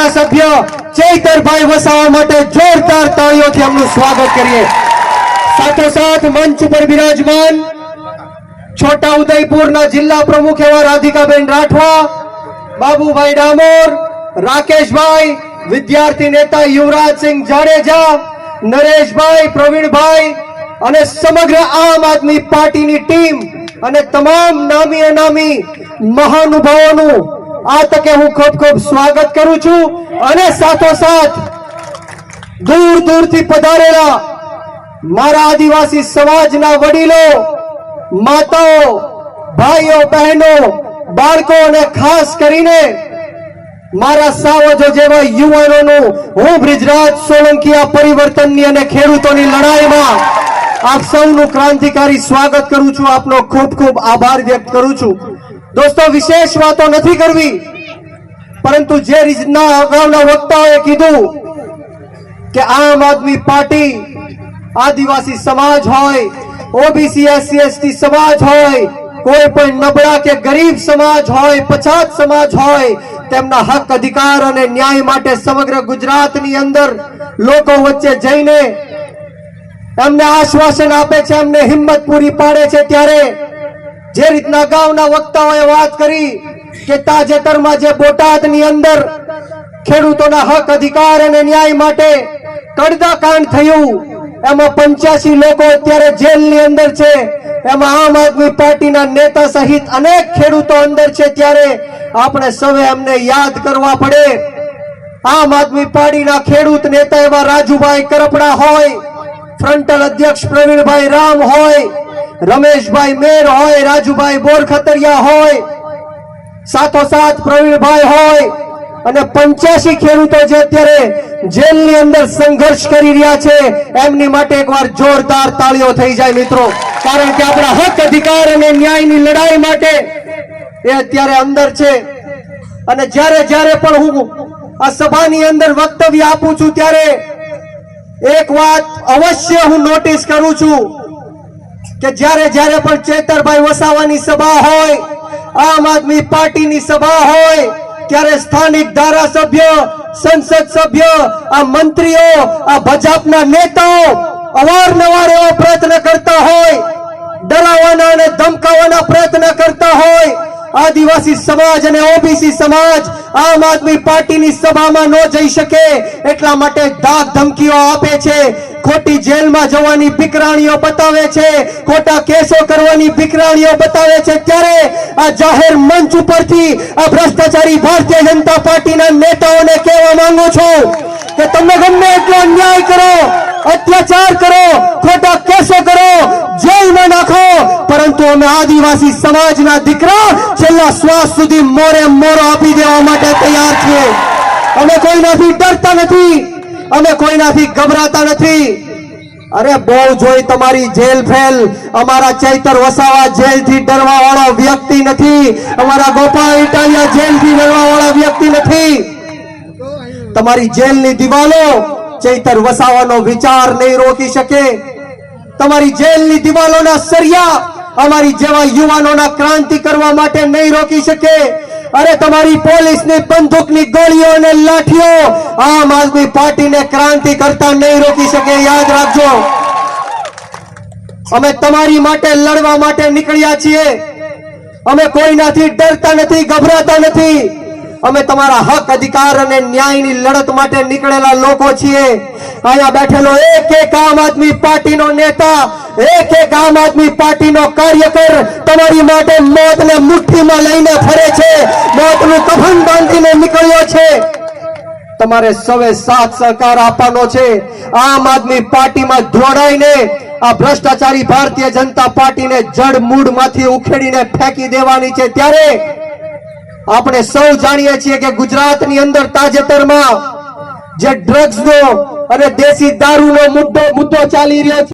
ધારાસભ્ય ચૈતરભાઈ વસાવા માટે જોરદાર તાળીઓથી એમનું સ્વાગત કરીએ। સાથોસાથ મંચ ઉપર બિરાજમાન છોટા ઉદયપુરના જિલ્લા પ્રમુખ એવા રાધિકાબેન રાઠવા, બાબુભાઈ ડામોર, રાકેશભાઈ, વિદ્યાર્થી નેતા યુવરાજસિંહ જાડેજા, નરેશભાઈ, પ્રવીણભાઈ અને સમગ્ર આમ આદમી પાર્ટીની ટીમ અને તમામ નામી અનામી મહાનુભાવોનું આ તકે હું ખૂબ ખૂબ સ્વાગત કરું છું। અને સાથોસાથ દૂર દૂરથી પધારેલા મારા આદિવાસી સમાજના વડીલો, માતાઓ, ભાઈઓ, બહેનો, બાળકો અને ખાસ કરીને મારા સાવજો જેવા યુવાનોનું હું બ્રિજરાજ સોલંકી આ પરિવર્તનની અને ખેડૂતોની લડાઈમાં આપ સૌનું ક્રાંતિકારી સ્વાગત કરું છું। આપનો ખૂબ ખૂબ આભાર વ્યક્ત કરું છું। દોસ્તો, વિશેષ વાતો નથી કરવી, પરંતુ જે રીતના અગાઉના વક્તાઓએ કીધું કે આમ આદમી પાર્ટી આદિવાસી સમાજ હોય, ઓબીસી એસસી એસટી સમાજ હોય, કોઈ પણ નબળા કે ગરીબ સમાજ હોય, પછાત સમાજ હોય, તેમના હક અધિકાર અને ન્યાય માટે સમગ્ર ગુજરાતની અંદર લોકો વચ્ચે જઈને એમને આશ્વાસન આપે છે, એમને હિંમત પૂરી પાડે છે। ત્યારે જે રીતના અગાઉના વક્તાઓએ વાત કરી કે તાજેતરમાં જે બોટાદની અંદર ખેડૂતોના હક અધિકાર અને ન્યાય માટે કડદાકાંડ થયું, એમાં 85 લોકો અત્યારે જેલની અંદર છે, એમાં આમ આદમી પાર્ટીના નેતા સહિત અનેક ખેડૂતો અંદર છે। ત્યારે આપણે સૌએ એમને યાદ કરવા પડે। આમ આદમી પાર્ટીના ખેડૂત નેતા એવા રાજુભાઈ કરપડા હોય, ફ્રન્ટલ અધ્યક્ષ પ્રવીણભાઈ રામ હોય, રમેશભાઈ મેર હોય, રાજુભાઈ બોરખતરિયા હોય, સાથોસાથ પ્રવીણભાઈ હોય અને 85 ખેડૂતો જે અત્યારે જેલની અંદર સંઘર્ષ કરી રહ્યા છે, એમની માટે એકવાર જોરદાર તાળીઓ થઈ જાય મિત્રો। કારણ કે આપણા હક અધિકાર અને ન્યાયની લડાઈ માટે એ અત્યારે અંદર છે। અને જ્યારે જ્યારે પણ હું આ સભાની અંદર વક્તવ્ય આપું છું ત્યારે એક વાત અવશ્ય હું નોટિસ કરું છું કે જ્યારે જ્યારે પણ ચેતરભાઈ વસાવાની સભા હોય, આમ આદમી પાર્ટીની સભા હોય, ત્યારે સ્થાનિક ધારાસભ્ય, સંસદ સભ્ય, આ મંત્રીઓ, આ ભાજપના નેતાઓ અવારનવાર એવા પ્રયત્ન કરતા હોય, ડરાવવાના અને ધમકાવવાના પ્રયત્ન કરતા હોય। આદિવાસી સમાજ અને ઓબીસી સમાજ આમ આદમી પાર્ટીની સભામાં ન જઈ શકે એટલા માટે ધાક ધમકીઓ આપે છે, ખોટી જેલમાં જવાની બીકરાણીઓ બતાવે છે, ખોટા કેસો કરવાની બીકરાણીઓ બતાવે છે। ત્યારે આ જાહેર મંચ ઉપરથી આ ભ્રષ્ટાચારી ભારતીય જનતા પાર્ટીના નેતાઓને કહેવા માંગુ છું કે તમે ગમે એટલો અન્યાય કરો, અત્યાચાર કરો, ખોટા કેસો કરો, જેલમાં નાખો, પરંતુ અમે આદિવાસી સમાજના દીકરા છેલ્લા શ્વાસ સુધી મોરે મોરો આપી દેવા માટે તૈયાર છીએ। અમે કોઈનાથી ડરતા નથી, અમે કોઈનાથી ગભરાતા નથી। અરે બહુ જોઈ તમારી જેલ ફેલ, અમારા ચૈતર વસાવા જેલથી ડરવા વાળો વ્યક્તિ નથી, અમારા ગોપાલ ઇટાલિયા જેલથી ડરવા વાળા વ્યક્તિ નથી। તમારી જેલની દિવાલો ચૈતર વસાવાનો વિચાર નહીં રોકી શકે, તમારી જેલની દિવાલોના સરિયા અમારી જેવા યુવાનોના ક્રાંતિ કરવા માટે નહીં રોકી શકે। અરે તમારી પોલીસની બંદૂકની ગોળીઓ અને લાઠીઓ આમ આદમી પાર્ટીને ક્રાંતિ કરતા નહીં રોકી શકે, યાદ રાખજો। અમે તમારી માટે લડવા માટે નીકળ્યા છીએ, અમે કોઈનાથી ડરતા નથી, ગભરાતા નથી। અમે તમારા હક અધિકાર અને ન્યાયની લડત માટે નીકળેલા લોકો છીએ। અહીંયા બેઠેલો એક એક આમ આદમી પાર્ટીનો નેતા, એક એક આમ આદમી પાર્ટીનો કાર્યકર તમારી માટે મોતને મુઠ્ઠીમાં લઈને ફરે છે, મોતનું કફન બાંધીને નીકળ્યો છે। તમારે સૌએ સાથ સહકાર આપવાનો છે। આમ આદમી પાર્ટીમાં જોડાઈને આ ભ્રષ્ટાચારી ભારતીય જનતા પાર્ટીને જડ મૂળમાંથી ઉખેડીને ફેંકી દેવાની છે। ત્યારે આપણે સૌ જાણીએ છીએ કે ગુજરાતની અંદર તાજેતરમાં જે ડ્રગ્સનો અને દેશી દારૂનો મુદ્દો ચાલી રહ્યો છે।